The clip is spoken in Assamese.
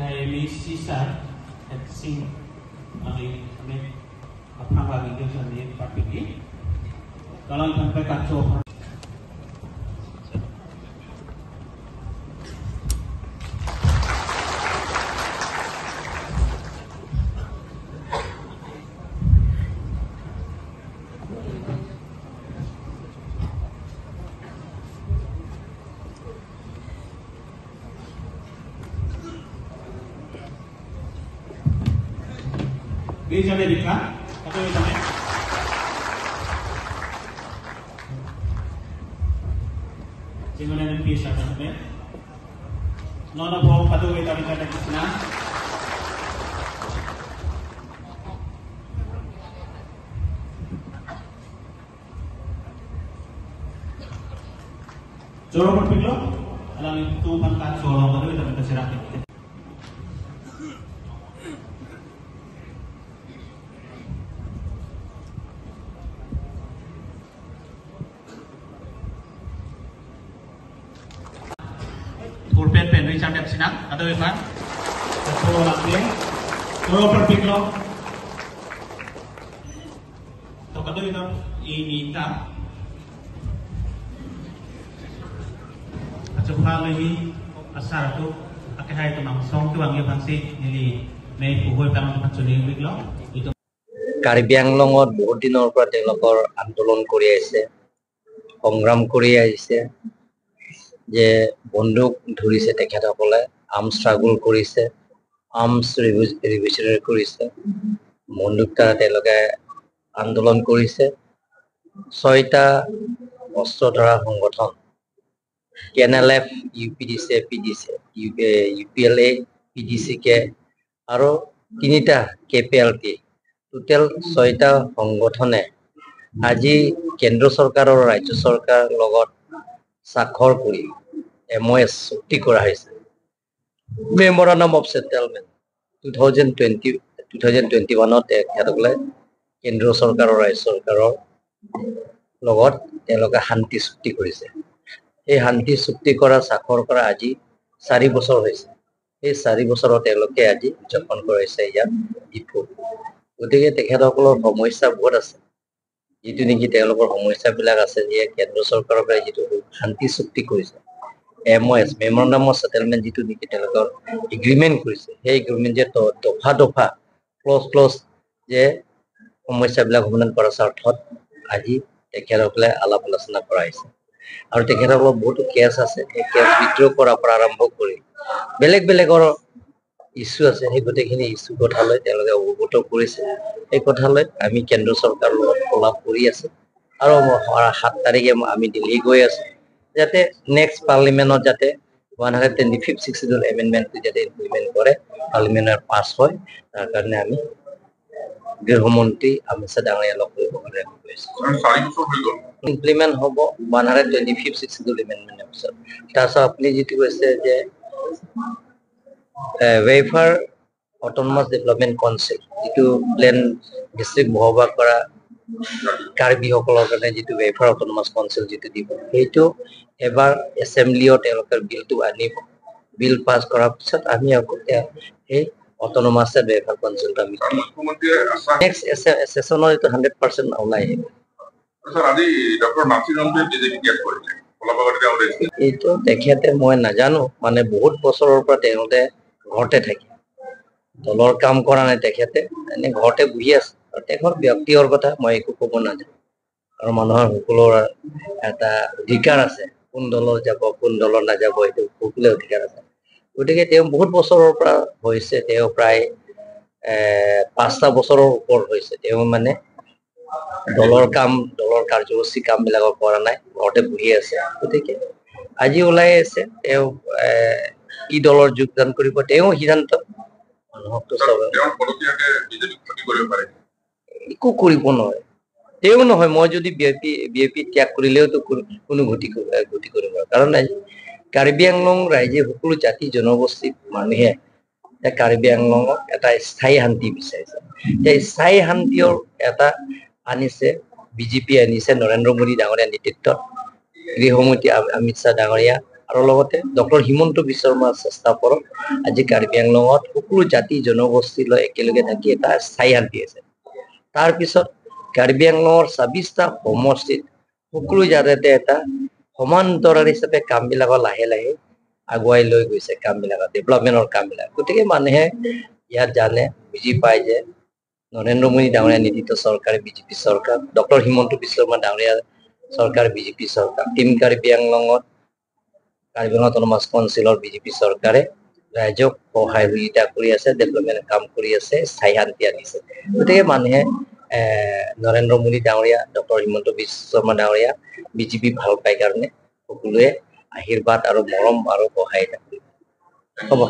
Kaya may sisa at sing kami kapag lagi ko sa niya papigi. Kalau sampai kacau. Ini sampai dikah? Atau ini sampai? Jangan ada pisah sampai. Nona bawa padu kita bicara di sana. Jorong berpikir, alam itu mangkat jorong padu kita bicara sirat. Pulpen Richard Epsinak atau Ivan Solo lagi Solo berpikir atau kata itu inita acapkali lagi asal tu akhirnya itu mangsong tu angin pasti nili naik puhul tangan pacuni berpikir itu Karbi Anglongot বহুত দিনৰ পৰা তেওঁলোকৰ আন্দোলন কৰি আছে সংগ্ৰাম কৰি আছে যে বন্দুক ধৰিছে তেখেতসকলে আৰ্মছ স্ট্ৰাগল কৰিছে আৰ্মছ ৰিভলিউচনাৰী কৰিছে বন্দুক দ্বাৰা তেওঁলোকে আন্দোলন কৰিছে 6টা অস্ত্ৰ ধৰা সংগঠন কেএনএলএফ ইউপিডিসি পিডিসি ইউপিএলএ পিডিসিকে আৰু 3টা কেপিএলটি টোটাল 6টা সংগঠনে আজি কেন্দ্ৰ চৰকাৰ আৰু ৰাজ্য চৰকাৰ লগত স্বাক্ষৰ কৰি MOS চুক্তি কৰা হৈছে মেমোৰাণ্ডাম অফ সেটেলমেন্ট 2021 তেখেতসকলে কেন্দ্ৰ চৰকাৰ আৰু ৰাজ্য চৰকাৰৰ লগত তেওঁলোকে শান্তি চুক্তি কৰিছে এই শান্তি চুক্তি কৰা স্বাক্ষৰ কৰা আজি 4 বছৰ হৈছে এই 4 বছৰত তেওঁলোকে আজি উদযাপন কৰিছে ইয়াত ইফু গতিকে তেখেতসকলৰ সমস্যা বহুত আছে যেটো নেকি তেওঁলোকৰ সমস্যাবিলাক আছে যে কেন্দ্ৰ চৰকাৰৰ পৰা যেটো শান্তি চুক্তি কৰিছে MOS মেমোৰাণ্ডাম অফ সেটেলমেন্ট যেটো নেকি তেওঁলোকৰ এগ্ৰিমেন্ট কৰিছে সেই এগ্ৰিমেন্ট যে দফা ক্লজ যে সমস্যাবিলাক সমাধান কৰাৰ স্বাৰ্থত আজি তেখেতসকলে আলাপ আলোচনা কৰা হৈছে আৰু তেখেতসকলৰ বহুত কেছ আছে এই কেছ বিদ্ৰোহ কৰাৰ পৰা আৰম্ভ কৰি বেলেগৰ ইস্যু আছে সেই গোটেইখিনি ইস্যু কথালৈ তেওঁলোকে অৱগত কৰিছে এই কথালৈ আমি কেন্দ্ৰ চৰকাৰৰ লগত ফলাপ কৰি আছে আৰু 7 তাৰিখে আমি দিল্লী গৈ আছো যাতে নেক্সট পাৰ্লিমেন্টত যাতে 125th শিডিউল এমেন্ডমেন্ট যাতে ইমপ্লিমেন্ট কৰে পাৰ্লিমেন্টৰ পাছ হয় তাৰ কাৰণে আমি গৃহমন্ত্ৰী অমিত শ্বাহ ডাঙৰীয়া লগ কৰিব কাৰণে কৈছো 4 বছৰ হৈ গ'ল ইমপ্লিমেন্ট হ'ব 125th শিডিউল এমেন্ডমেন্টৰ পিছত তাৰপিছত আপুনি যেটো কৈছে যে ওয়েফাৰ অটোনমাস ডেভেলপমেন্ট কাউন্সিল যেটো প্লেন ডিস্ট্ৰিক্ট বহবাক কৰা কাৰ্বি সকলৰ কাৰণে যেটো ওয়েফাৰ অটোনমাস কাউন্সিল যেটো দিব সেইটো এবাৰ এছেম্বলিত তেওঁলোকৰ বিলটো আনিব বিল পাস কৰাৰ পিছত আমি আগতে এই অটোনমাস ওয়েফাৰ কাউন্সিলটো আমি নেক্সট সেশনৰ এটা 100% ওলাই স্যাৰ আজি ডক্টৰ নাসিৰুদ্দিন বিজেপি কি কৰিলে কলাবাগাতে আমৰা এইটো তেখেতে মই নাজানো মানে বহুত বছৰৰ পৰা তেওঁলোকে ঘৰতে থাকে দলৰ কাম কৰা নাই তেখেতে এনে ঘৰতে বহি আছে আৰু তেখেতৰ ব্যক্তিগত কথা মই একো ক'ব নাজানো আৰু মানুহৰ সকলোৰ এটা অধিকাৰ আছে কোন দলৰ যাব কোন দলৰ নাযাব এইটো সকলোৰে অধিকাৰ আছে গতিকে তেওঁ বহুত বছৰৰ পৰা হৈছে তেওঁ প্ৰায় 5টা বছৰৰ ওপৰ হৈছে তেওঁ মানে দলৰ কাৰ্যসূচী কামবিলাকৰ কৰা নাই ঘৰতে বহি আছে গতিকে আজি ওলাই আছে তেওঁ কি দলৰ যোগদান কৰিব তেওঁ সিদ্ধান্ত মানুহকটো সব তেওঁৰ পলিটিকে বিজেপি ক্ষতি কৰিব পাৰে একো কৰিব নহয় তেওঁ নহয় মই যদি বিএপি ত্যাগ কৰিলেও তো কোনো গতি কৰিব কাৰণ কাৰ্বি আংলং ৰাজ্যে সকলো জাতি জনগোষ্ঠীৰ মানুহে কাৰ্বি আংলঙত এটা স্থায়ী শান্তি বিচাৰিছে এই স্থায়ী শান্তিৰ এটা আনিছে বিজেপি আনিছে নৰেন্দ্ৰ মোদী ডাঙৰীয়া নেতৃত্বত গৃহমন্ত্ৰী অমিত শ্বাহ ডাঙৰীয়া আৰু লগতে ডক্টৰ হিমন্ত বিশ্ব শৰ্মাৰ চেষ্টা কৰক আজি কাৰ্বি আংলঙত সকলো জাতি জনগোষ্ঠী লৈ একেলগে থাকি এটা স্থায়ী শান্তি আছে তাৰপিছত কাৰ্বি আংলঙৰ ২৬টা সমষ্টিত সকলো জাতিতে এটা সমান্তৰাল হিচাপে কামবিলাকৰ লাহে লাহে আগুৱাই লৈ গৈছে কামবিলাকৰ ডেভেলপমেণ্টৰ কামবিলাক গতিকে মানুহে ইয়াত জানে বুজি পায় যে নৰেন্দ্ৰ মোদী ডাঙৰীয়া নেতৃত্ব চৰকাৰে বিজেপি চৰকাৰ ডক্টৰ হিমন্ত বিশ্ব শৰ্মা ডাঙৰীয়া চৰকাৰ বিজেপি চৰকাৰ টিম কাৰ্বি আংলঙত কাৰ্বি আংলং অট'নমাছ কাউন্সিলৰ বিজেপি চৰকাৰে ৰাইজক সহায় সহযোগিতা কৰি আছে ডেভেলপমেণ্ট কাম কৰি আছে স্থায়ী শান্তি আনিছে গতিকে মানুহে নৰেন্দ্ৰ মোদী ডাঙৰীয়া ডক্টৰ হিমন্ত বিশ্ব শৰ্মা ডাঙৰীয়া বিজেপি ভাল পায় কাৰণে সকলোৱে আশীৰ্বাদ আৰু মৰম আৰু সহায় হ'ব